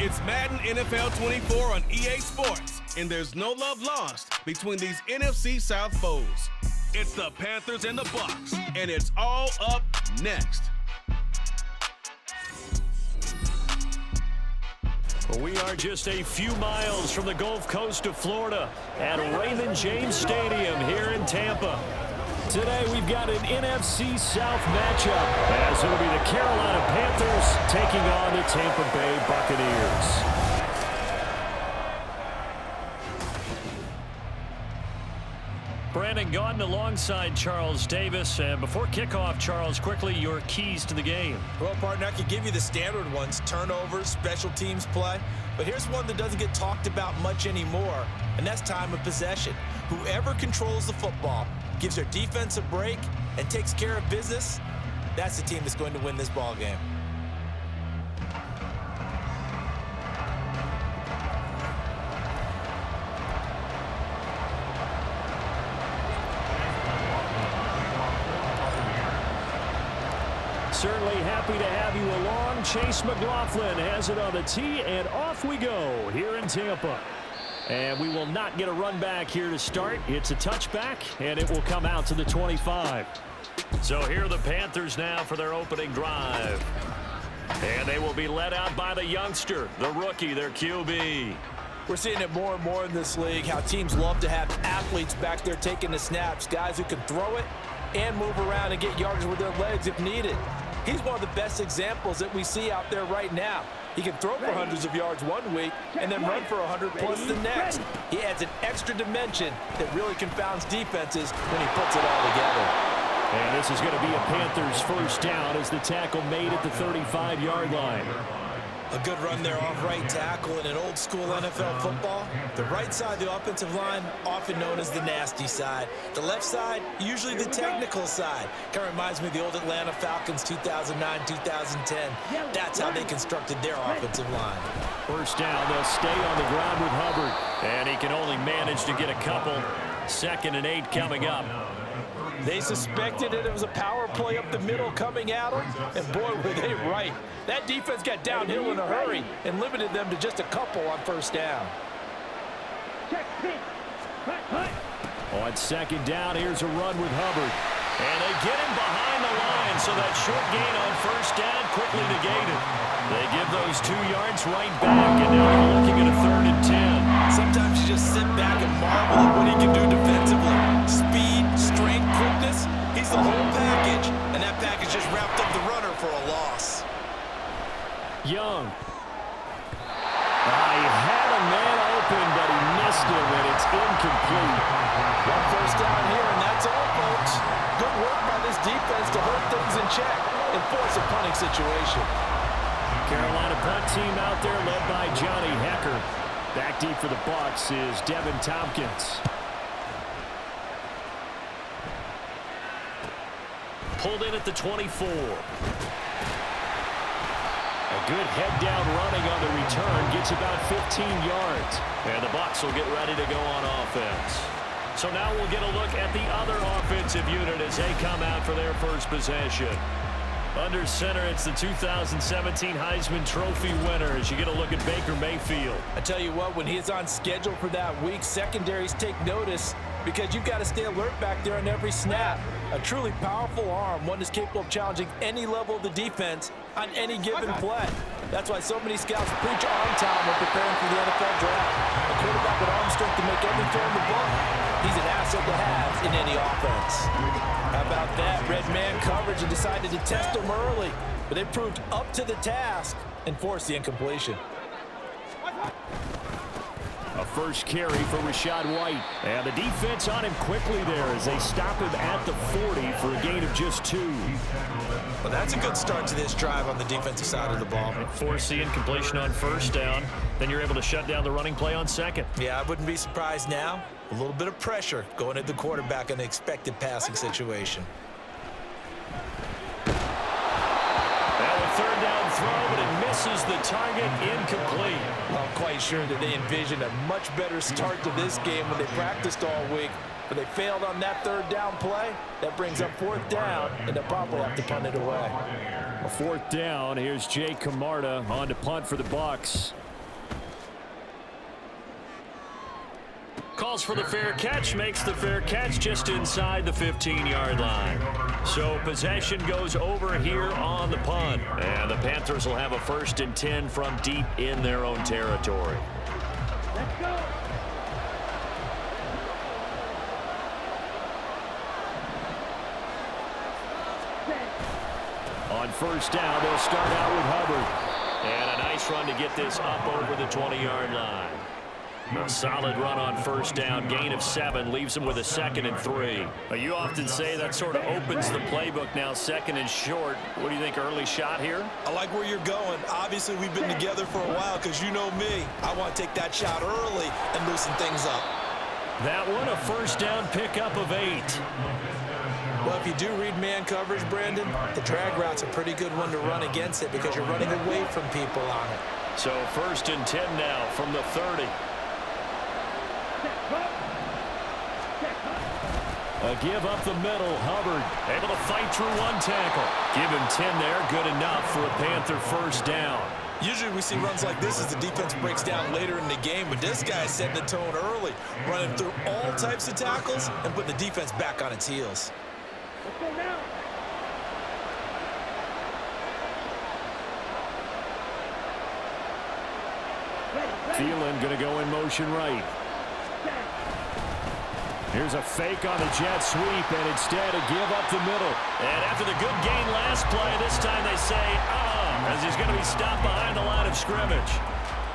It's Madden NFL 24 on EA Sports, and there's no love lost between these NFC South foes. It's the Panthers and the Bucs, and it's all up next. We are just a few miles from the Gulf Coast of Florida at Raymond James Stadium here in Tampa. Today we've got an NFC South matchup as it'll be the Carolina Panthers taking on the Tampa Bay Buccaneers. Brandon Gaudin alongside Charles Davis. And before kickoff, Charles, quickly your keys to the game. Well, partner, I could give you the standard ones, turnovers, special teams play. But here's one that doesn't get talked about much anymore, and that's time of possession. Whoever controls the football, gives their defense a break, and takes care of business, that's the team that's going to win this ball game. Certainly happy to have you along. Chase McLaughlin has it on the tee, and off we go here in Tampa. And we will not get a run back here to start. It's a touchback, and it will come out to the 25. So here are the Panthers now for their opening drive. And they will be led out by the youngster, the rookie, their QB. We're seeing it more and more in this league, how teams love to have athletes back there taking the snaps, guys who can throw it and move around and get yardage with their legs if needed. He's one of the best examples that we see out there right now. He can throw for hundreds of yards one week and then run for 100 plus the next. He adds an extra dimension that really confounds defenses when he puts it all together. And this is going to be a Panthers first down as the tackle made at the 35-yard line. A good run there off right tackle in an old school NFL football. The right side of the offensive line, often known as the nasty side. The left side, usually the technical side. Kind of reminds me of the old Atlanta Falcons 2009, 2010. That's how they constructed their offensive line. First down, they'll stay on the ground with Hubbard. And he can only manage to get a couple. 2nd and 8 coming up. They suspected it was a power play up the middle coming at them, and boy, were they right. That defense got downhill in a hurry and limited them to just a couple on first down. On 2nd down, here's a run with Hubbard. And they get him behind the line, so that short gain on first down quickly negated. They give those 2 yards right back, and now they're looking at a 3rd and 10. Sometimes you just sit back and marvel at what he can do defensively. Speed, strength, quickness, he's the whole package, and that package just wrapped up the runner for a loss. Young. He had a man open, but he missed him, and it's incomplete. One first down here, and that's all, folks. Good work by this defense to hold things in check and force a punting situation. Carolina punt team out there led by Johnny Hecker. Back deep for the Bucs is Devin Tompkins. Pulled in at the 24. A good head-down running on the return gets about 15 yards. And the Bucs will get ready to go on offense. So now we'll get a look at the other offensive unit as they come out for their first possession. Under center, it's the 2017 Heisman Trophy winner as you get a look at Baker Mayfield. I tell you what, when he's on schedule for that week, secondaries take notice because you've got to stay alert back there on every snap. A truly powerful arm, one that's capable of challenging any level of the defense on any given play. That's why so many scouts preach arm time when preparing for the NFL draft. A quarterback with arm strength to make every throw in the book. He's an asset to have in any offense. How about that? Red man coverage and decided to test him early, but they proved up to the task and forced the incompletion. A first carry for Rachaad White. And the defense on him quickly there as they stop him at the 40 for a gain of just 2. Well, that's a good start to this drive on the defensive side of the ball. Force the incompletion on first down. Then you're able to shut down the running play on 2nd. Yeah, I wouldn't be surprised now. A little bit of pressure going at the quarterback in the expected passing situation. Third down throw, but it misses the target, incomplete. I'm quite sure that they envisioned a much better start to this game when they practiced all week, but they failed on that 3rd down play. That brings up 4th down, and they'll probably have to punt it away. A 4th down. Here's Jay Camarda on to punt for the Bucs. calls for the fair catch, makes the fair catch just inside the 15-yard line. So possession goes over here on the punt. And the Panthers will have a 1st and 10 from deep in their own territory. Let's go. On 1st down, they'll start out with Hubbard. And a nice run to get this up over the 20-yard line. A solid run on 1st down, gain of 7, leaves him with a 2nd and 3. You often say that sort of opens the playbook now, 2nd and short. What do you think, early shot here? I like where you're going. Obviously, we've been together for a while because you know me. I want to take that shot early and loosen things up. That one, a 1st down pickup of 8. Well, if you do read man coverage, Brandon, the drag route's a pretty good one to run against it because you're running away from people on it. So 1st and 10 now from the 30. A give up the middle. Hubbard able to fight through 1 tackle. Give him 10 there. Good enough for a Panther 1st down. Usually we see runs like this as the defense breaks down later in the game, but this guy's setting the tone early, running through all types of tackles and putting the defense back on its heels. Let's go now. Thielen going to go in motion right. Here's a fake on the jet sweep, and instead a give up the middle. And after the good gain last play, this time they say, as he's going to be stopped behind the line of scrimmage.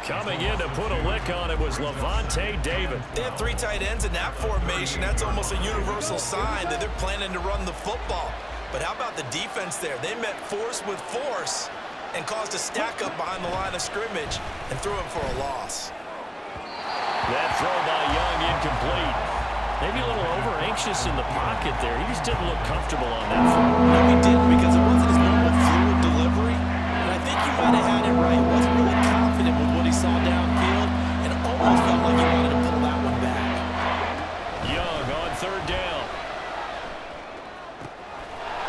Coming in to put a lick on it was Levante David. They have 3 tight ends in that formation. That's almost a universal sign that they're planning to run the football. But how about the defense there? They met force with force and caused a stack up behind the line of scrimmage and threw him for a loss. That throw by Young incomplete. Maybe a little over-anxious in the pocket there. He just didn't look comfortable on that throw. No, he didn't because it wasn't his normal fluid delivery. And I think you might have had it right. He wasn't really confident with what he saw downfield and almost felt like he wanted to pull that one back. Young on 3rd down.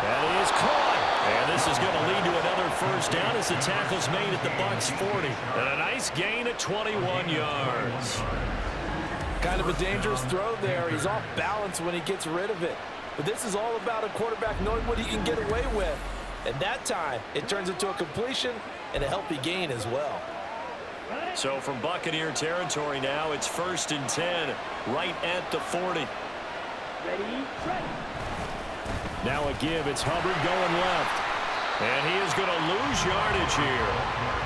That is caught. And this is going to lead to another 1st down as the tackle's made at the Bucs 40. And a nice gain at 21 yards. Kind of a dangerous throw there. He's off balance when he gets rid of it. But this is all about a quarterback knowing what he can get away with. And that time, it turns into a completion and a healthy gain as well. So from Buccaneer territory now, it's 1st and 10, right at the 40. Ready, ready. Now a give. It's Hubbard going left. And he is going to lose yardage here.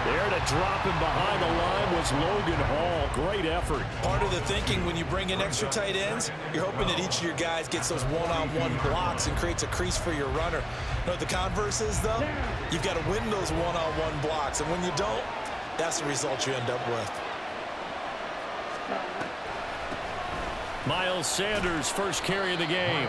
There to drop him behind the line was Logan Hall. Great effort. Part of the thinking when you bring in extra tight ends, you're hoping that each of your guys gets those one-on-one blocks and creates a crease for your runner. You know what the converse is, though? You've got to win those one-on-one blocks. And when you don't, that's the result you end up with. Miles Sanders, first carry of the game.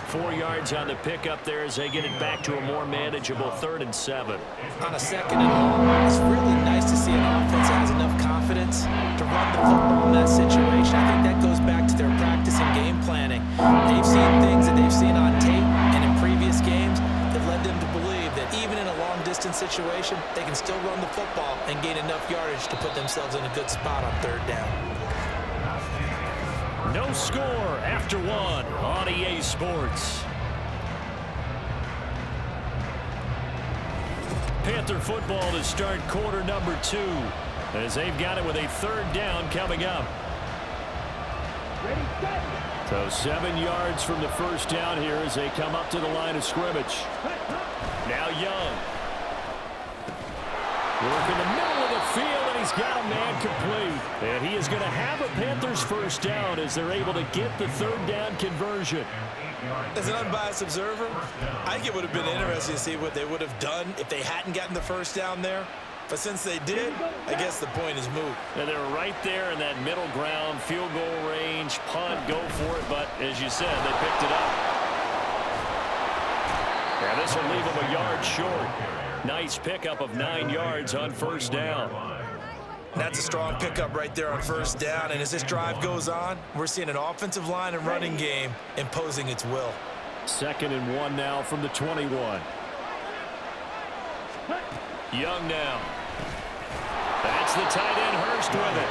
4 yards on the pickup there as they get it back to a more manageable 3rd and 7. On a 2nd and long, it's really nice to see an offense that has enough confidence to run the football in that situation. I think that goes back to their practice and game planning. They've seen things that they've seen on tape and in previous games that led them to believe that even in a long-distance situation, they can still run the football and gain enough yardage to put themselves in a good spot on 3rd down. No score after 1 on EA Sports. Panther football to start quarter number 2 as they've got it with a 3rd down coming up. Ready, set. So 7 yards from the 1st down here as they come up to the line of scrimmage. Now Young. Work in the middle of the field, and he's got a man complete. And he is going to have a Panthers 1st down as they're able to get the 3rd down conversion. As an unbiased observer, I think it would have been interesting to see what they would have done if they hadn't gotten the 1st down there. But since they did, I guess the point is moot. And they were right there in that middle ground, field goal range, punt, go for it. But as you said, they picked it up. And this will leave them a yard short. Nice pickup of 9 yards on 1st down. That's a strong pickup right there on 1st down. And as this drive goes on, we're seeing an offensive line and running game imposing its will. 2nd and 1 now from the 21. Young now. That's the tight end Hurst with it.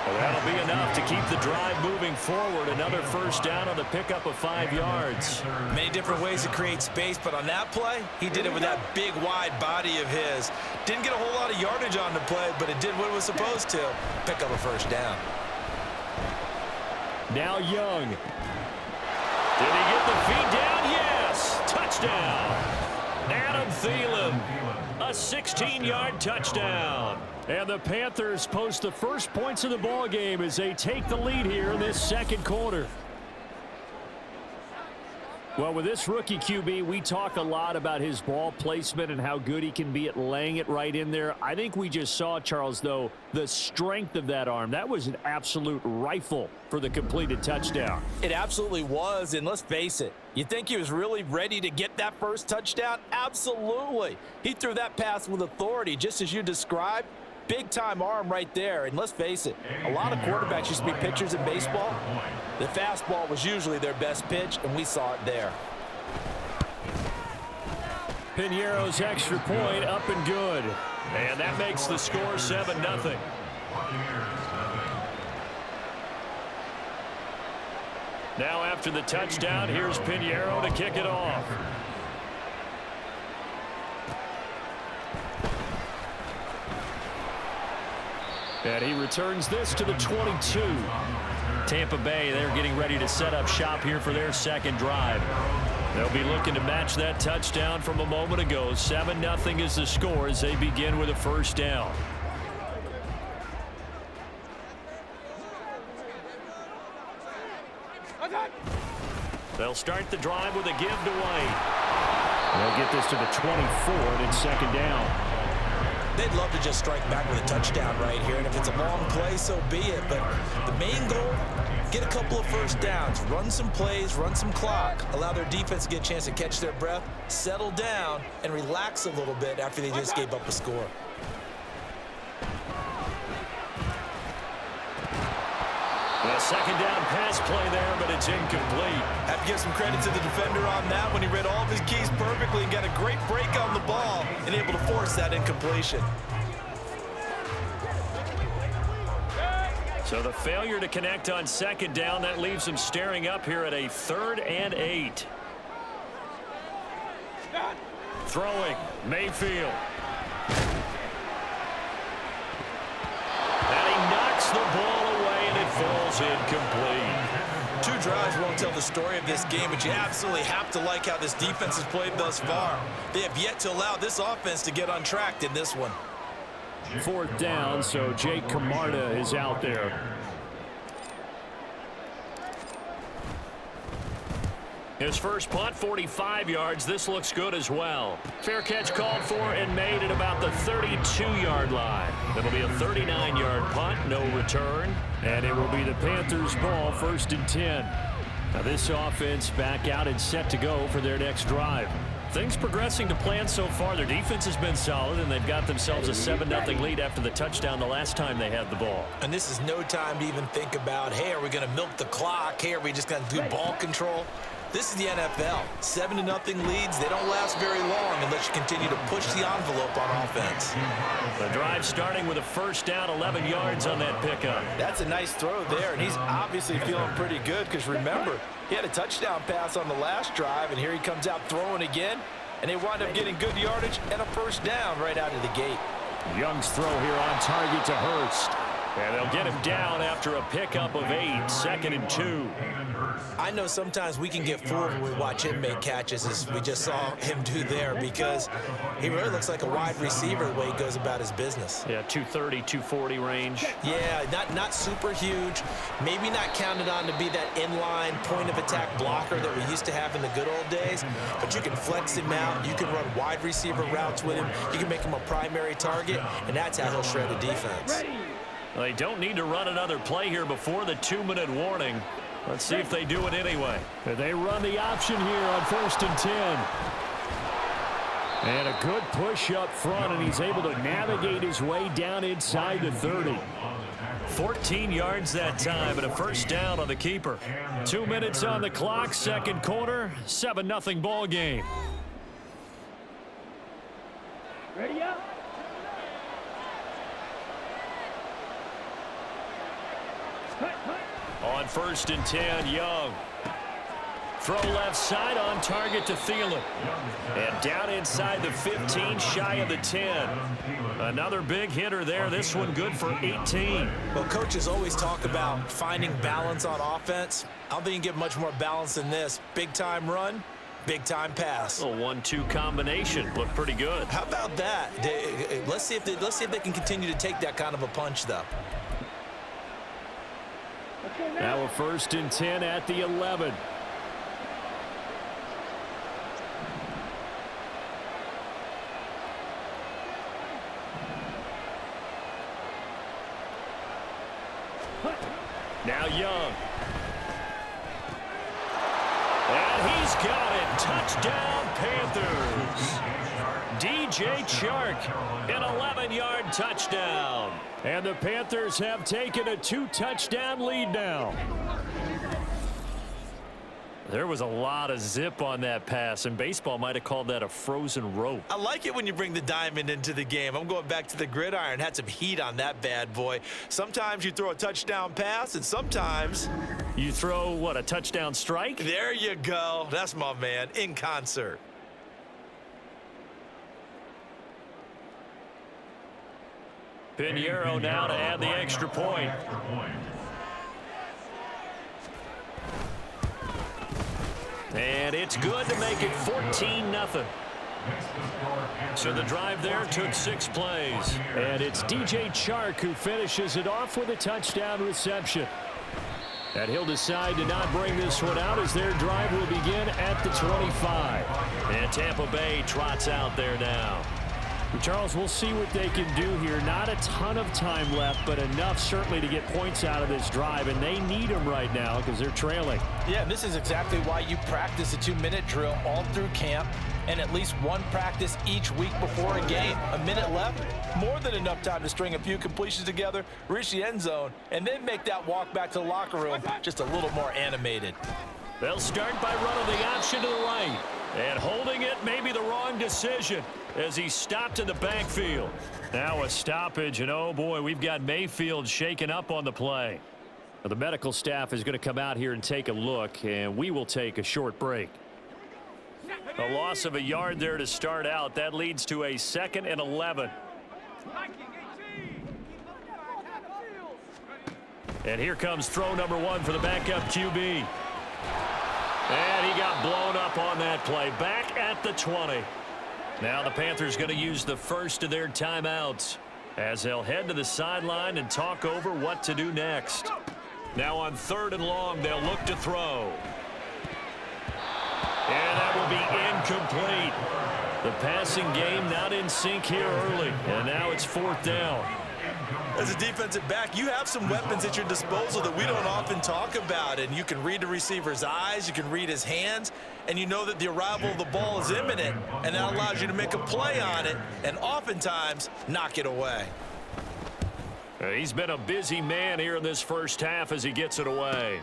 Well, that'll be enough to keep the drive moving forward. Another first down on the pickup of 5 yards. Many different ways to create space, but on that play, he did it with that big, wide body of his. Didn't get a whole lot of yardage on the play, but it did what it was supposed to. Pick up a first down. Now Young. Did he get the feed down? Yes! Touchdown! Adam Thielen. A 16-yard touchdown. And the Panthers post the first points of the ball game as they take the lead here in this second quarter. Well, with this rookie QB, we talk a lot about his ball placement and how good he can be at laying it right in there. I think we just saw, Charles, though, the strength of that arm. That was an absolute rifle for the completed touchdown. It absolutely was, and let's face it, you think he was really ready to get that first touchdown? Absolutely. He threw that pass with authority, just as you described. Big-time arm right there, and let's face it, a lot of quarterbacks used to be pitchers in baseball. The fastball was usually their best pitch, and we saw it there. Piñeiro's extra point up and good. And that makes the score 7-0. Now after the touchdown, here's Piñeiro to kick it off. And he returns this to the 22. Tampa Bay, they're getting ready to set up shop here for their second drive. They'll be looking to match that touchdown from a moment ago. 7-0 is the score as they begin with a first down. They'll start the drive with a give to White. They'll get this to the 24, and it's second down. They'd love to just strike back with a touchdown right here, and if it's a long play, so be it. But the main goal, get a couple of first downs, run some plays, run some clock, allow their defense to get a chance to catch their breath, settle down, and relax a little bit after they just gave up a score. A second down pass play there, but it's incomplete. Have to give some credit to the defender on that when he read all of his keys perfectly and got a great break on the ball and able to force that incompletion. So the failure to connect on second down, that leaves him staring up here at a 3rd and 8. Throwing, Mayfield. And he knocks the ball away, and it falls incomplete. 2 drives won't tell the story of this game, but you absolutely have to like how this defense has played thus far. They have yet to allow this offense to get untracked in this one. 4th down, so Jake Camarda is out there. His first punt, 45 yards. This looks good as well. Fair catch called for and made at about the 32-yard line. It'll be a 39-yard punt, no return. And it will be the Panthers' ball, 1st and 10. Now this offense back out and set to go for their next drive. Things progressing to plan so far. Their defense has been solid, and they've got themselves a 7-0 lead after the touchdown the last time they had the ball. And this is no time to even think about, hey, are we going to milk the clock? Hey, are we just going to do ball control? This is the NFL. 7-0 leads. They don't last very long unless you continue to push the envelope on offense. The drive starting with a first down, 11 yards on that pickup. That's a nice throw there, and he's obviously feeling pretty good because remember, he had a touchdown pass on the last drive, and here he comes out throwing again, and they wind up getting good yardage and a first down right out of the gate. Young's throw here on target to Hurst. And they'll get him down after a pickup of 8, 2nd and 2. I know sometimes we can get fooled when we watch him make catches, as we just saw him do there, because he really looks like a wide receiver the way he goes about his business. Yeah, 230, 240 range. Yeah, not super huge. Maybe not counted on to be that inline point-of-attack blocker that we used to have in the good old days, but you can flex him out. You can run wide receiver routes with him. You can make him a primary target, and that's how he'll shred a defense. They don't need to run another play here before the 2-minute warning. Let's see if they do it anyway. They run the option here on 1st and 10. And a good push up front, and he's able to navigate his way down inside the 30. 14 yards that time, and a first down on the keeper. 2 minutes on the clock, second quarter, 7-0 ball game. Ready up. On 1st and 10, Young. Throw left side on target to Thielen. And down inside the 15, shy of the 10. Another big hitter there. This one good for 18. Well, coaches always talk about finding balance on offense. I don't think you can get much more balance than this. Big-time run, big-time pass. A 1-2 combination. Looked pretty good. How about that? Let's see if they can continue to take that kind of a punch, though. Now a 1st and 10 at the 11. Now Young. And he's got it. Touchdown, Panthers. DJ Chark, an 11-yard touchdown. And the Panthers have taken a 2-touchdown lead now. There was a lot of zip on that pass, and baseball might have called that a frozen rope. I like it when you bring the diamond into the game. I'm going back to the gridiron. Had some heat on that bad boy. Sometimes you throw a touchdown pass, and sometimes you throw, what, a touchdown strike? There you go. That's my man, in concert. Pinheiro now to add the extra point. And it's good to make it 14-0. So the drive there took 6 plays. And it's DJ Chark who finishes it off with a touchdown reception. And he'll decide to not bring this one out as their drive will begin at the 25. And Tampa Bay trots out there now. Charles, we'll see what they can do here. Not a ton of time left, but enough certainly to get points out of this drive, and they need them right now because they're trailing. Yeah, this is exactly why you practice a 2-minute drill all through camp and at least one practice each week before a game. A minute left, more than enough time to string a few completions together, reach the end zone, and then make that walk back to the locker room just a little more animated. They'll start by running the option to the right. And holding it may be the wrong decision as he stopped in the backfield. Now a stoppage, and oh boy, we've got Mayfield shaken up on the play. Now the medical staff is going to come out here and take a look, and we will take a short break. A loss of a yard there to start out. That leads to a 2nd and 11. And here comes throw number 1 for the backup QB. And he got blown up on that play. Back at the 20. Now the Panthers going to use the first of their timeouts as they'll head to the sideline and talk over what to do next. Now on 3rd and long, they'll look to throw. And that will be incomplete. The passing game not in sync here early. And now it's 4th down. As a defensive back, you have some weapons at your disposal that we don't often talk about. And you can read the receiver's eyes, you can read his hands, and you know that the arrival of the ball is imminent, and that allows you to make a play on it and oftentimes knock it away. He's been a busy man here in this first half as he gets it away.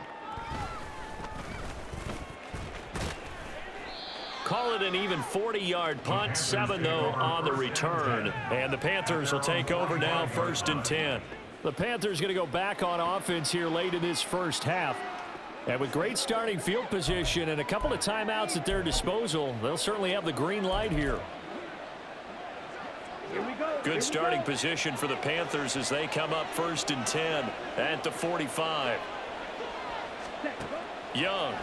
Call it an even 40-yard punt, 7 though on the return. And the Panthers will take over now 1st and 10. The Panthers going to go back on offense here late in this first half. And with great starting field position and a couple of timeouts at their disposal, they'll certainly have the green light here. Good starting position for the Panthers as they come up 1st and 10 at the 45. Young.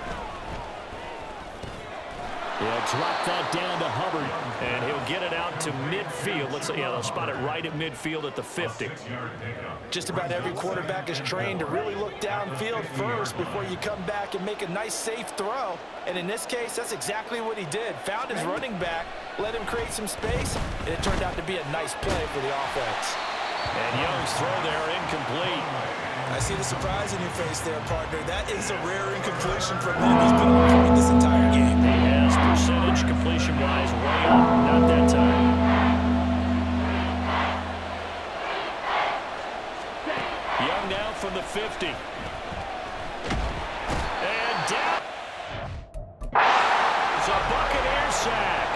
Yeah, drop that down to Hubbard, and he'll get it out to midfield. They'll spot it right at midfield at the 50. Just about every quarterback is trained to really look downfield first before you come back and make a nice, safe throw. And in this case, that's exactly what he did. Found his running back, let him create some space, and it turned out to be a nice play for the offense. And Young's throw there incomplete. I see the surprise in your face there, partner. That is a rare incompletion from him. He's been on point this entire game. He has percentage completion-wise way up. Not that time. Young now from the 50. And down. It's a Buccaneers sack.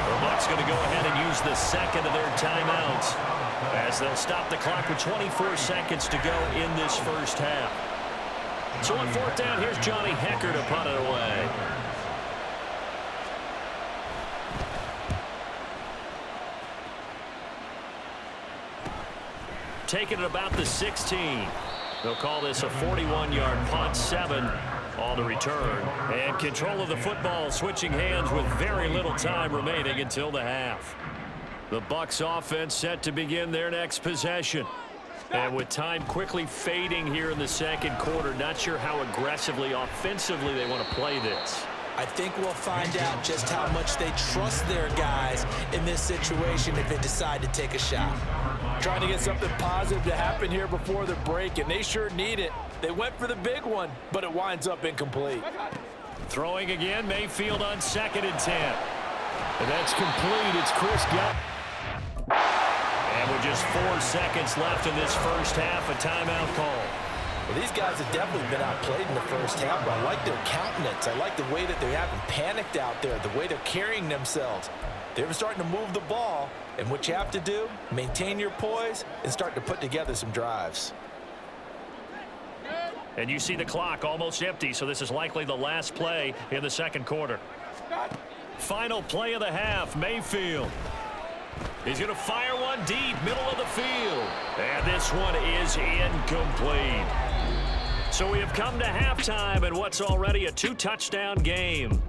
The Bucs going going to go ahead and use the second of their timeouts as they'll stop the clock with 24 seconds to go in this first half. So on fourth down, here's Johnny Hecker to punt it away. Taking it about the 16. They'll call this a 41-yard punt, 7 on the return. And control of the football switching hands with very little time remaining until the half. The Bucs offense set to begin their next possession. And with time quickly fading here in the second quarter, not sure how aggressively, offensively they want to play this. I think we'll find out just how much they trust their guys in this situation if they decide to take a shot. Trying to get something positive to happen here before the break, and they sure need it. They went for the big one, but it winds up incomplete. Throwing again, Mayfield on 2nd and 10. And that's complete. It's Chris Gall. And with just 4 seconds left in this first half, a timeout call. Well, these guys have definitely been outplayed in the first half, but I like their countenance. I like the way that they haven't panicked out there, the way they're carrying themselves. They're starting to move the ball, and what you have to do, maintain your poise and start to put together some drives. And you see the clock almost empty, so this is likely the last play in the second quarter. Final play of the half, Mayfield. He's going to fire one deep, middle of the field. And this one is incomplete. So we have come to halftime in what's already a 2-touchdown game.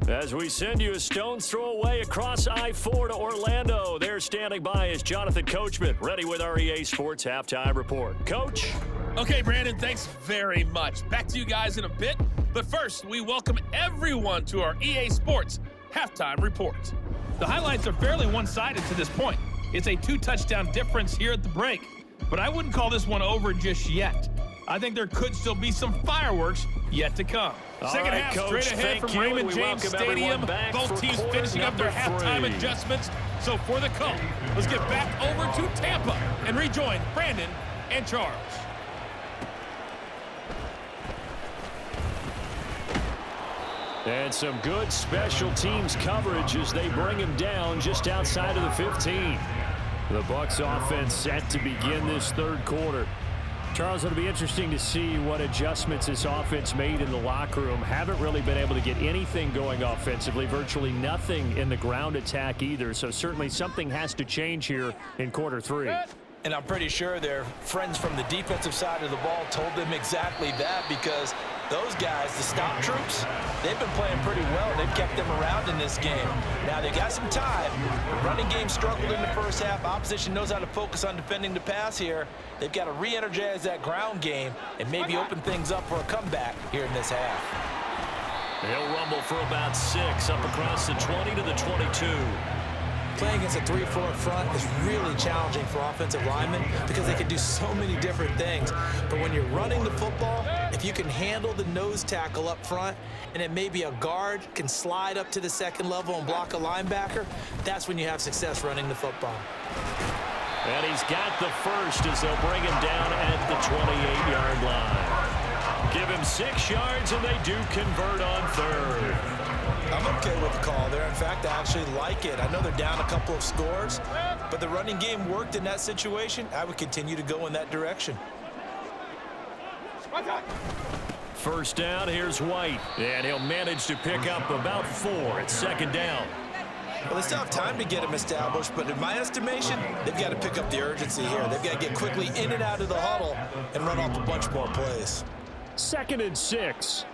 As we send you a stone's throw away across I-4 to Orlando. There standing by is Jonathan Coachman, ready with our EA Sports Halftime Report. Coach? Okay, Brandon, thanks very much. Back to you guys in a bit. But first, we welcome everyone to our EA Sports Halftime Report. The highlights are fairly one-sided to this point. It's a 2-touchdown difference here at the break. But I wouldn't call this one over just yet. I think there could still be some fireworks yet to come. Second half, Coach, straight ahead from Raymond James Stadium. Both teams finishing up their halftime adjustments. So for the call, let's get back over to Tampa and rejoin Brandon and Charles. And some good special teams coverage as they bring him down just outside of the 15. The Bucs offense set to begin this third quarter. Charles, it'll be interesting to see what adjustments this offense made in the locker room. Haven't really been able to get anything going offensively, virtually nothing in the ground attack either. So certainly something has to change here in quarter 3. And I'm pretty sure their friends from the defensive side of the ball told them exactly that, because those guys, the stop troops, they've been playing pretty well. They've kept them around in this game. Now, they got some time. The running game struggled in the first half. Opposition knows how to focus on defending the pass here. They've got to re-energize that ground game and maybe open things up for a comeback here in this half. He'll rumble for about 6 up across the 20 to the 22. Playing against a 3-4 front is really challenging for offensive linemen because they can do so many different things. But when you're running the football, if you can handle the nose tackle up front, and then maybe a guard can slide up to the second level and block a linebacker, that's when you have success running the football. And he's got the first as they'll bring him down at the 28-yard line. Give him 6 yards, and they do convert on third. I'm okay with the call there. In fact, I actually like it. I know they're down a couple of scores, but the running game worked in that situation. I would continue to go in that direction. First down, here's White, and he'll manage to pick up about 4 at second down. Well, they still have time to get him established, but in my estimation, they've got to pick up the urgency here. They've got to get quickly in and out of the huddle and run off a bunch more plays. 2nd and 6.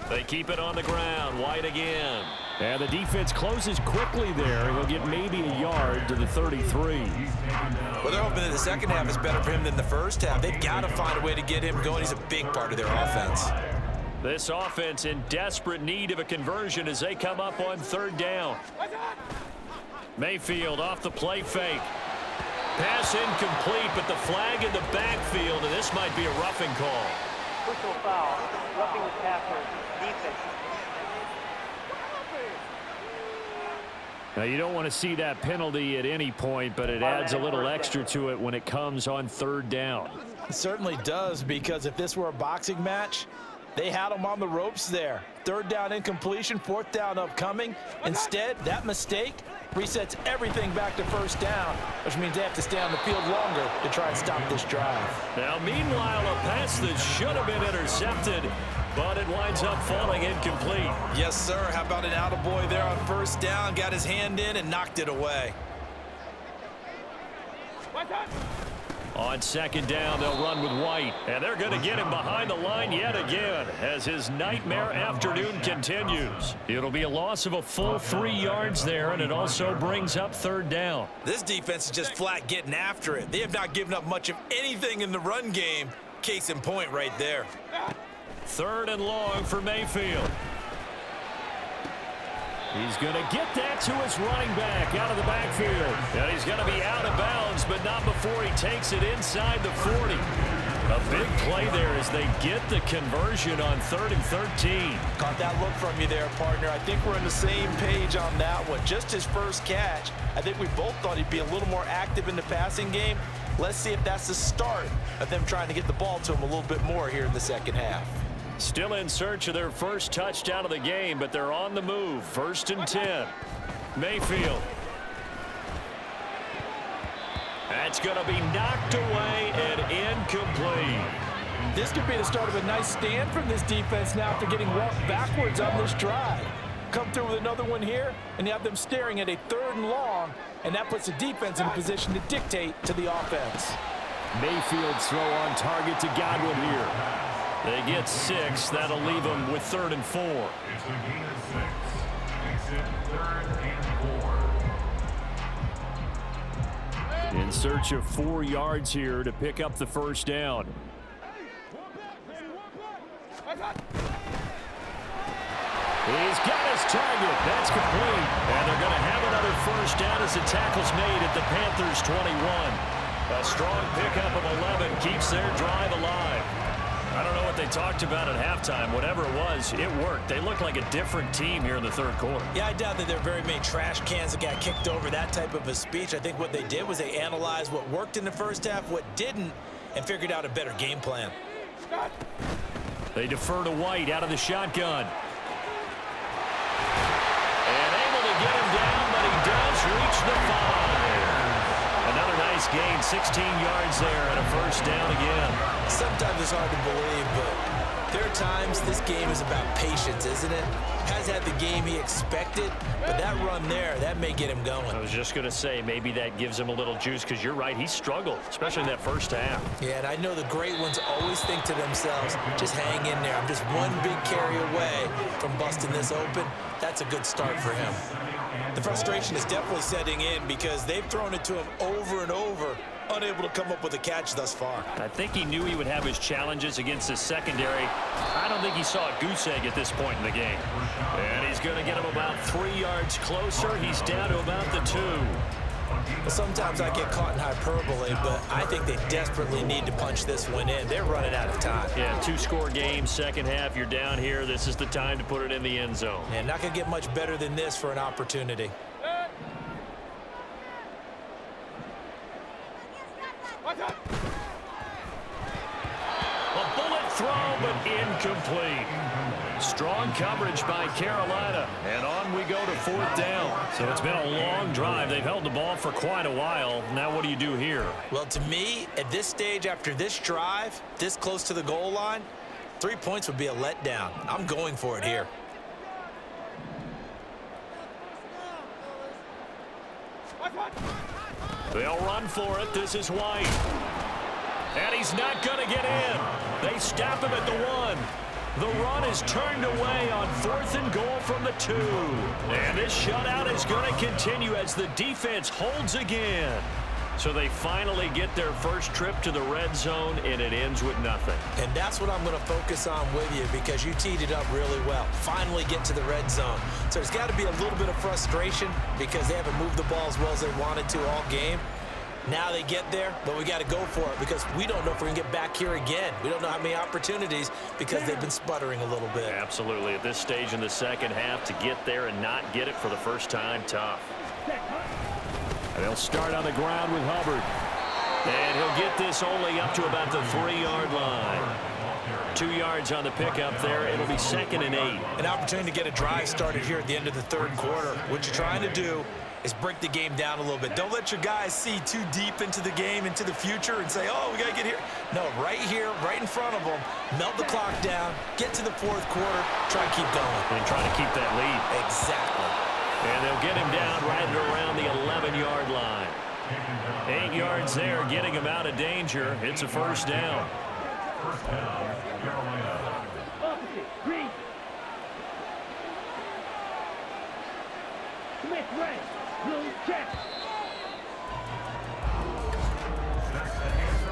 They keep it on the ground. White again. And the defense closes quickly there. He'll get maybe a yard to the 33. Well, they're hoping that the second half is better for him than the first half. They've got to find a way to get him going. He's a big part of their offense. This offense in desperate need of a conversion as they come up on third down. Mayfield off the play fake. Pass incomplete, but the flag in the backfield, and this might be a roughing call. Personal foul, roughing the passer, defense. Now, you don't want to see that penalty at any point, but it adds a little extra to it when it comes on third down. It certainly does, because if this were a boxing match, They had them on the ropes there. Third down incompletion, fourth down upcoming. Instead, that mistake resets everything back to first down, which means they have to stay on the field longer to try and stop this drive. Now, meanwhile, a pass that should have been intercepted, but it winds up falling incomplete. Yes, sir. How about an attaboy there on first down? Got his hand in and knocked it away. On second down, they'll run with White, and they're going to get him behind the line yet again as his nightmare afternoon continues. It'll be a loss of a full 3 yards there, and it also brings up third down. This defense is just flat getting after it. They have not given up much of anything in the run game. Case in point right there. Third and long for Mayfield. He's going to get that to his running back out of the backfield. And he's going to be out of bounds, but not before he takes it inside the 40. A big play there as they get the conversion on 3rd and 13. Caught that look from you there, partner. I think we're on the same page on that one. Just his first catch. I think we both thought he'd be a little more active in the passing game. Let's see if that's the start of them trying to get the ball to him a little bit more here in the second half. Still in search of their first touchdown of the game, but they're on the move. 1st and 10. Mayfield. That's going to be knocked away and incomplete. This could be the start of a nice stand from this defense now after getting walked backwards on this drive. Come through with another one here, and you have them staring at a 3rd and long, and that puts the defense in a position to dictate to the offense. Mayfield's throw on target to Godwin here. They get 6. That'll leave them with 3rd and 4. It's a gain of 6. Makes it 3rd and 4. In search of 4 yards here to pick up the first down. He's got his target. That's complete. And they're going to have another first down as the tackle's made at the Panthers' 21. A strong pickup of 11 keeps their drive alive. I don't know what they talked about at halftime. Whatever it was, it worked. They look like a different team here in the 3rd quarter. Yeah, I doubt that there are very many trash cans that got kicked over, that type of a speech. I think what they did was they analyzed what worked in the first half, what didn't, and figured out a better game plan. They defer to White out of the shotgun. And able to get him down, but he does reach the 5. Another nice gain, 16 yards there, and a first down again. Sometimes it's hard to believe, but there are times this game is about patience, isn't it? Has had the game he expected, but that run there, that may get him going. I was just going to say, maybe that gives him a little juice, because you're right, he struggled, especially in that first half. Yeah, and I know the great ones always think to themselves, just hang in there. I'm just one big carry away from busting this open. That's a good start for him. The frustration is definitely setting in because they've thrown it to him over and over, unable to come up with a catch thus far. I think he knew he would have his challenges against his secondary. I don't think he saw a goose egg at this point in the game. And he's going to get him about 3 yards closer. He's down to about the 2. Sometimes I get caught in hyperbole, but I think they desperately need to punch this one in. They're running out of time. Yeah, 2-score game, second half, you're down here. This is the time to put it in the end zone. And not going to get much better than this for an opportunity. A bullet throw, but incomplete. Strong coverage by Carolina, and on we go to 4th down. So it's been a long drive. They've held the ball for quite a while. Now what do you do here? Well, to me, at this stage, after this drive, this close to the goal line, 3 points would be a letdown. I'm going for it here. They'll run for it. This is White. And he's not going to get in. They stop him at the 1. The run is turned away on 4th and goal from the 2. And this shutout is going to continue as the defense holds again. So they finally get their first trip to the red zone, and it ends with nothing. And that's what I'm going to focus on with you because you teed it up really well. Finally get to the red zone. So there's got to be a little bit of frustration because they haven't moved the ball as well as they wanted to all game. Now they get there, but we got to go for it because we don't know if we're going to get back here again. We don't know how many opportunities because they've been sputtering a little bit. Absolutely. At this stage in the second half, to get there and not get it for the first time, tough. And they'll start on the ground with Hubbard. And he'll get this only up to about the 3-yard line. 2 yards on the pickup there. It'll be 2nd and 8. An opportunity to get a drive started here at the end of the third quarter. What you're trying to do is break the game down a little bit. Don't let your guys see too deep into the game, into the future, and say, oh, we got to get here. No, right here, right in front of them, melt the clock down, get to the fourth quarter, try and keep going. And try to keep that lead. Exactly. And they'll get him down right around the 11-yard line. 8 yards there, getting him out of danger. It's a first down. Opposite, green. Smith, red. Blue, check.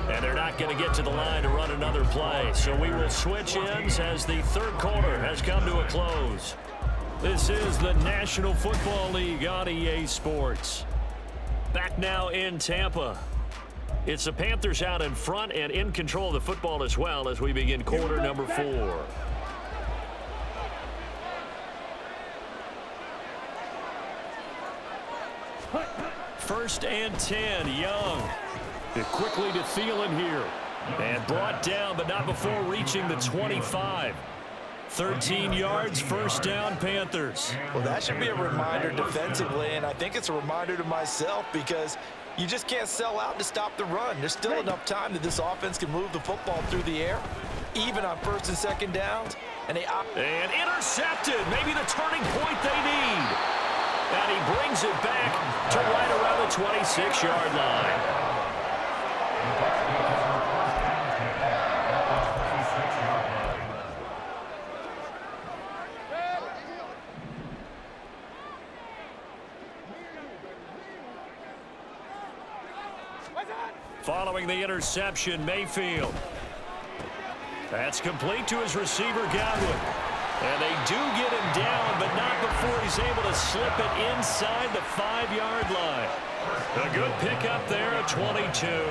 And they're not going to get to the line to run another play. So we will switch ends as the third quarter has come to a close. This is the National Football League on EA Sports. Back now in Tampa. It's the Panthers out in front and in control of the football as well as we begin quarter number 4. First and 10, Young. Quickly to Thielen here. And brought down, but not before reaching the 25. 13 yards, first down, Panthers. Well, that should be a reminder defensively, and I think it's a reminder to myself because you just can't sell out to stop the run. There's still enough time that this offense can move the football through the air, even on first and second downs. And intercepted, maybe the turning point they need. And he brings it back to right around the 26-yard line. Following the interception, Mayfield. That's complete to his receiver, Godwin. And they do get him down, but not before he's able to slip it inside the 5-yard line. A good pickup there at 22.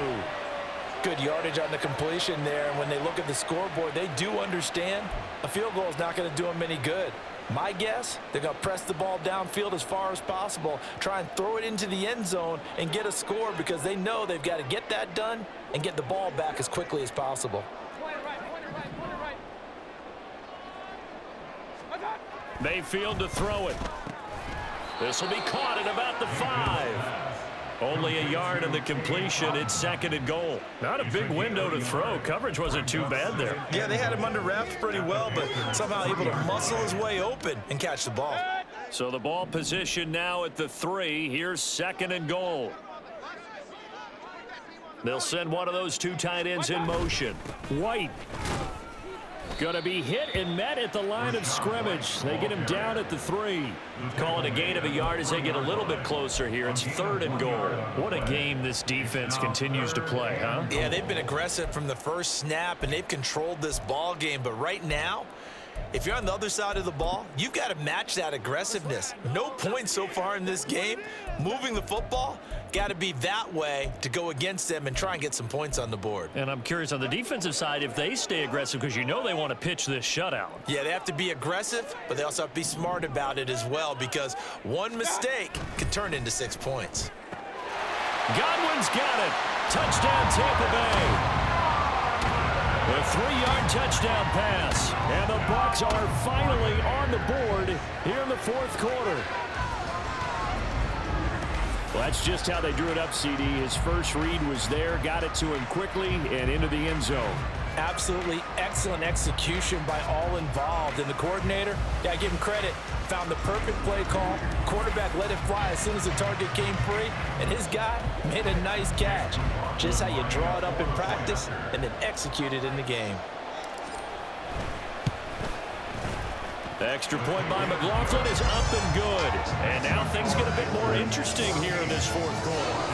Good yardage on the completion there, and when they look at the scoreboard, they do understand a field goal is not going to do them any good. My guess, they're going to press the ball downfield as far as possible, try and throw it into the end zone and get a score because they know they've got to get that done and get the ball back as quickly as possible. Mayfield to throw it. This will be caught at about the 5. Only a yard of the completion. It's 2nd and goal. Not a big window to throw. Coverage wasn't too bad there. Yeah, they had him under wraps pretty well, but somehow able to muscle his way open and catch the ball. So the ball position now at the 3. Here's 2nd and goal. They'll send one of those 2 tight ends in motion. White. Going to be hit and met at the line of scrimmage. They get him down at the 3. Call it a gain of a yard as they get a little bit closer here. It's 3rd and goal. What a game this defense continues to play, huh? Yeah, they've been aggressive from the first snap, and they've controlled this ball game. But right now, if you're on the other side of the ball, you've got to match that aggressiveness. No points so far in this game. Moving the football, got to be that way to go against them and try and get some points on the board. And I'm curious on the defensive side if they stay aggressive because you know they want to pitch this shutout. Yeah, they have to be aggressive, but they also have to be smart about it as well because one mistake could turn into 6 points. Godwin's got it. Touchdown, Tampa Bay. A 3-yard touchdown pass. And the Bucs are finally on the board here in the 4th quarter. Well, that's just how they drew it up, CD. His first read was there, got it to him quickly, and into the end zone. Absolutely excellent execution by all involved. And the coordinator, yeah, give him credit, found the perfect play call. Quarterback let it fly as soon as the target came free, and his guy made a nice catch. Just how you draw it up in practice and then execute it in the game. The extra point by McLaughlin is up and good. And now things get a bit more interesting here in this 4th quarter.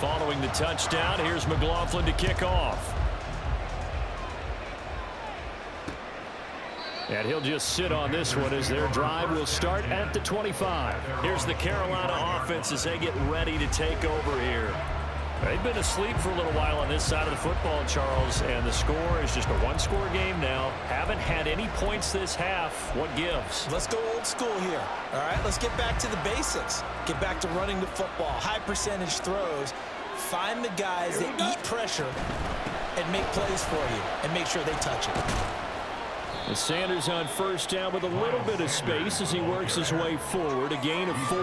Following the touchdown, here's McLaughlin to kick off. And he'll just sit on this one as their drive will start at the 25. Here's the Carolina offense as they get ready to take over here. They've been asleep for a little while on this side of the football, Charles, and the score is just a one-score game now. Haven't had any points this half. What gives? Let's go old school here. All right, let's get back to the basics. Get back to running the football, high percentage throws. Find the guys that eat pressure and make plays for you and make sure they touch it. And Sanders on first down with a little bit of space as he works his way forward, a gain of 4.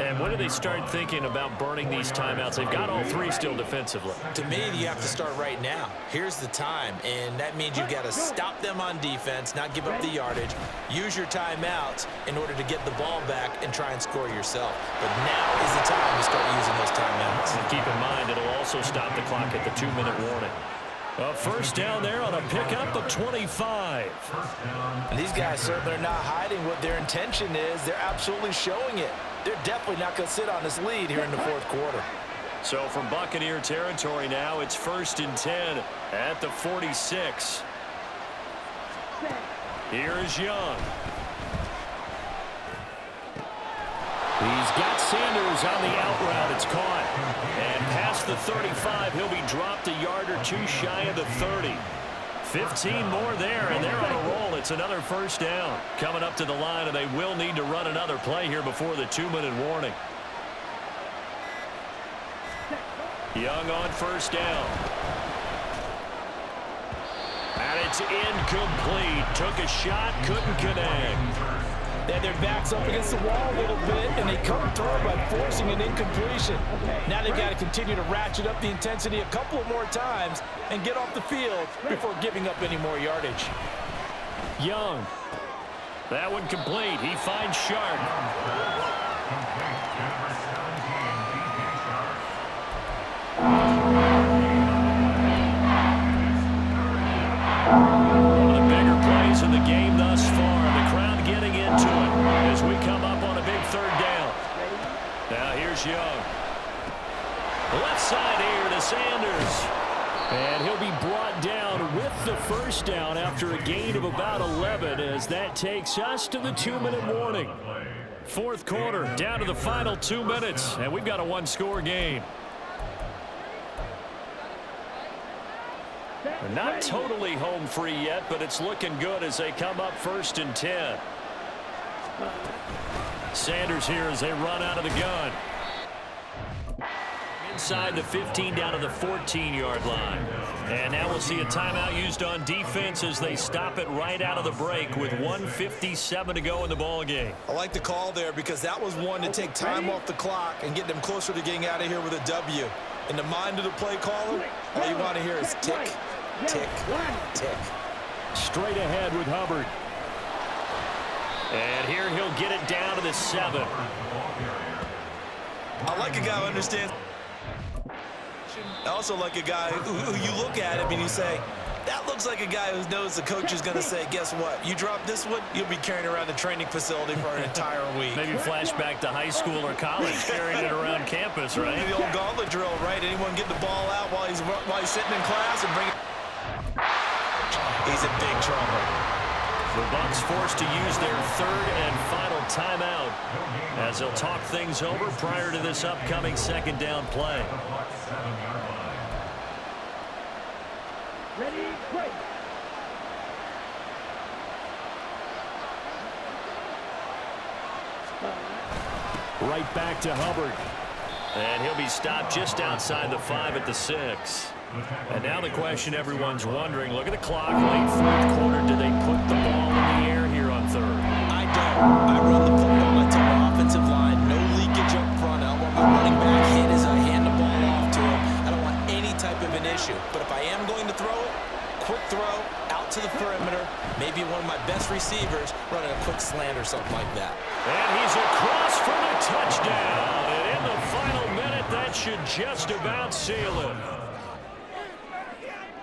And when do they start thinking about burning these timeouts? They've got all 3 still defensively. To me, you have to start right now. Here's the time, and that means you've got to stop them on defense, not give up the yardage, use your timeouts in order to get the ball back and try and score yourself. But now is the time to start using those timeouts. And keep in mind, it'll also stop the clock at the 2-minute warning. A first down there on a pickup of 25. And these guys certainly are not hiding what their intention is. They're absolutely showing it. They're definitely not going to sit on this lead here in the fourth quarter. So from Buccaneer territory now, it's 1st and 10 at the 46. Here is Young. He's got Sanders on the out route. It's caught. And past the 35, he'll be dropped a yard or 2 shy of the 30. 15 more there, and they're on a roll. It's another first down. Coming up to the line, and they will need to run another play here before the 2-minute warning. Young on first down. And it's incomplete. Took a shot, couldn't connect. They had their backs up against the wall a little bit, and they come through by forcing an incompletion. Now they've got to continue to ratchet up the intensity a couple of more times and get off the field before giving up any more yardage. Young. That one complete. He finds Sharp. One of the bigger plays in the game thus far. The crowd getting into it as we come up on a big 3rd down. Now here's Young. Left side here to Sanders. And he'll be brought down with the first down after a gain of about 11 as that takes us to the 2-minute warning. Fourth quarter, down to the final 2 minutes, and we've got a 1-score game. They're not totally home free yet, but it's looking good as they come up 1st and 10. Sanders here as they run out of the gun. Inside the 15 down to the 14-yard line. And now we'll see a timeout used on defense as they stop it right out of the break with 1:57 to go in the ball game. I like the call there because that was one to take time off the clock and get them closer to getting out of here with a W. In the mind of the play caller, all you want to hear is tick, tick, tick. Straight ahead with Hubbard. And here he'll get it down to the 7. I like a guy who understands. I also like a guy who you look at him and you say, that looks like a guy who knows the coach is going to say, guess what? You drop this one, you'll be carrying around the training facility for an entire week. Maybe flashback to high school or college, carrying it around campus, right? The old gauntlet drill, right? Anyone get the ball out while he's sitting in class and bring it. He's in big trouble. The Bucs forced to use their 3rd and final timeout as they'll talk things over prior to this upcoming 2nd down play. Ready, break. Right back to Hubbard. And he'll be stopped just outside the 5 at the 6. And now the question everyone's wondering, look at the clock, late 4th quarter, do they put the ball in the air here on 3rd? I don't. I run the football. I tell my offensive line, no leakage up front. I don't want my running back hit as I hand the ball off to him. I don't want any type of an issue. But if I am going to throw it, quick throw, out to the perimeter, maybe one of my best receivers running a quick slant or something like that. And he's across for the touchdown. And in the final minute, that should just about seal it.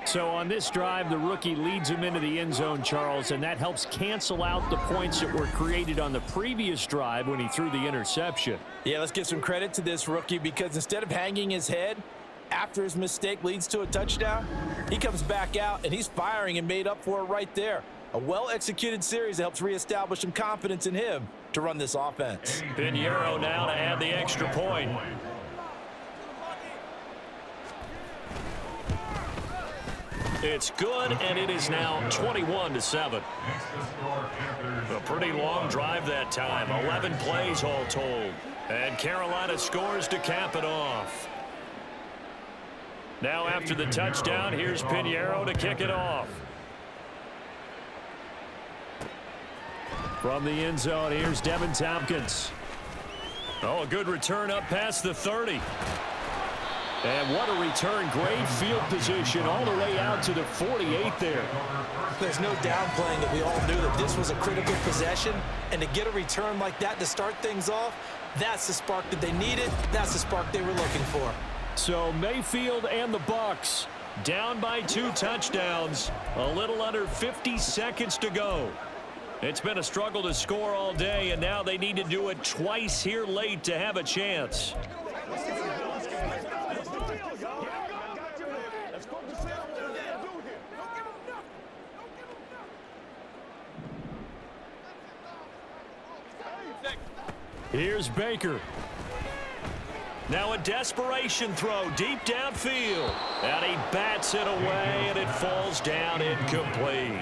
So on this drive, the rookie leads him into the end zone, Charles, and that helps cancel out the points that were created on the previous drive when he threw the interception. Yeah, let's give some credit to this rookie because instead of hanging his head after his mistake leads to a touchdown, he comes back out and he's firing and made up for it right there. A well-executed series that helps reestablish some confidence in him to run this offense. Pinheiro now to add the extra point. It's good, and it is now 21-7. Next to score, Panthers. A pretty long drive that time. 11 plays all told. And Carolina scores to cap it off. Now after the touchdown, here's Pinheiro to kick it off. From the end zone, here's Devin Tompkins. Oh, a good return up past the 30. And what a return. Great field position all the way out to the 48 there. There's no downplaying that we all knew that this was a critical possession. And to get a return like that to start things off, that's the spark that they needed. That's the spark they were looking for. So Mayfield and the Bucs down by 2 touchdowns. A little under 50 seconds to go. It's been a struggle to score all day, and now they need to do it twice here late to have a chance. Here's Baker. Now a desperation throw deep downfield. And he bats it away, and it falls down incomplete.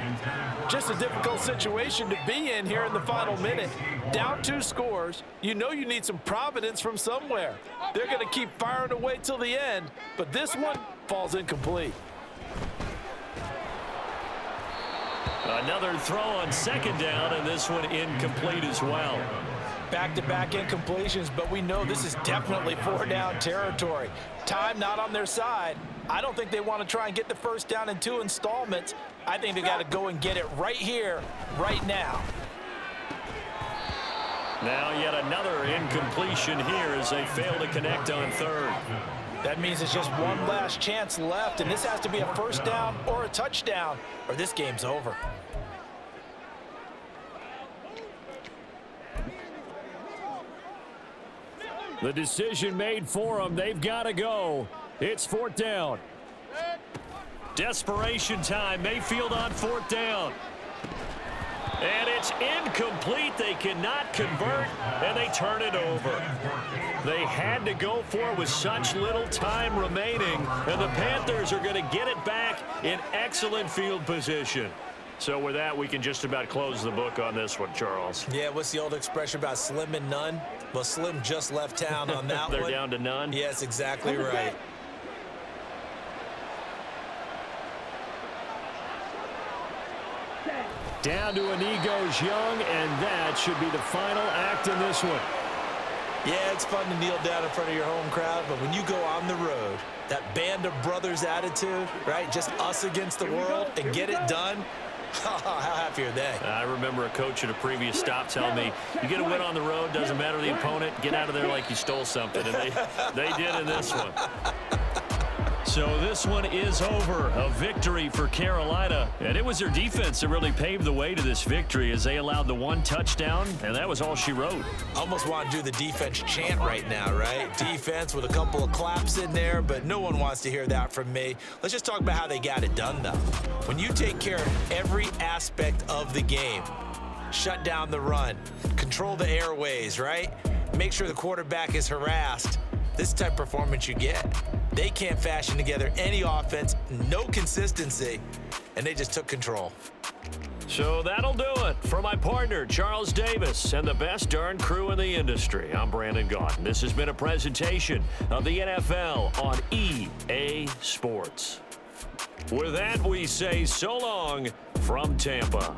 Just a difficult situation to be in here in the final minute. Down 2 scores. You know you need some providence from somewhere. They're going to keep firing away till the end, but this one falls incomplete. Another throw on second down, and this one incomplete as well. Back-to-back incompletions, but we know this is definitely 4-down territory. Time not on their side. I don't think they want to try and get the first down in 2 installments. I think they got to go and get it right here, right now. Now yet another incompletion here as they fail to connect on third. That means it's just one last chance left, and this has to be a first down or a touchdown, or this game's over. The decision made for them. They've got to go. It's 4th down. Desperation time. Mayfield on 4th down. And it's incomplete. They cannot convert, and they turn it over. They had to go for it with such little time remaining, and the Panthers are going to get it back in excellent field position. So with that, we can just about close the book on this one, Charles. Yeah, what's the old expression about slim and none? Well, Slim just left town on that one. They're down to none? Yes, exactly right. Down to an Eagles Young, and that should be the final act in this one. Yeah, it's fun to kneel down in front of your home crowd, but when you go on the road, that band of brothers attitude, right, just us against the world, and get it done, how happy are they? I remember a coach at a previous stop telling me, you get a win on the road, doesn't matter the opponent, get out of there like you stole something, and they did in this one. So this one is over. A victory for Carolina. And it was their defense that really paved the way to this victory as they allowed the 1 touchdown, and that was all she wrote. Almost want to do the defense chant right now, right? Defense with a couple of claps in there, but no one wants to hear that from me. Let's just talk about how they got it done, though. When you take care of every aspect of the game, shut down the run, control the airways, right? Make sure the quarterback is harassed. This type of performance you get. They can't fashion together any offense, no consistency, and they just took control. So that'll do it. For my partner, Charles Davis, and the best darn crew in the industry, I'm Brandon Gaudin. This has been a presentation of the NFL on EA Sports. With that, we say so long from Tampa.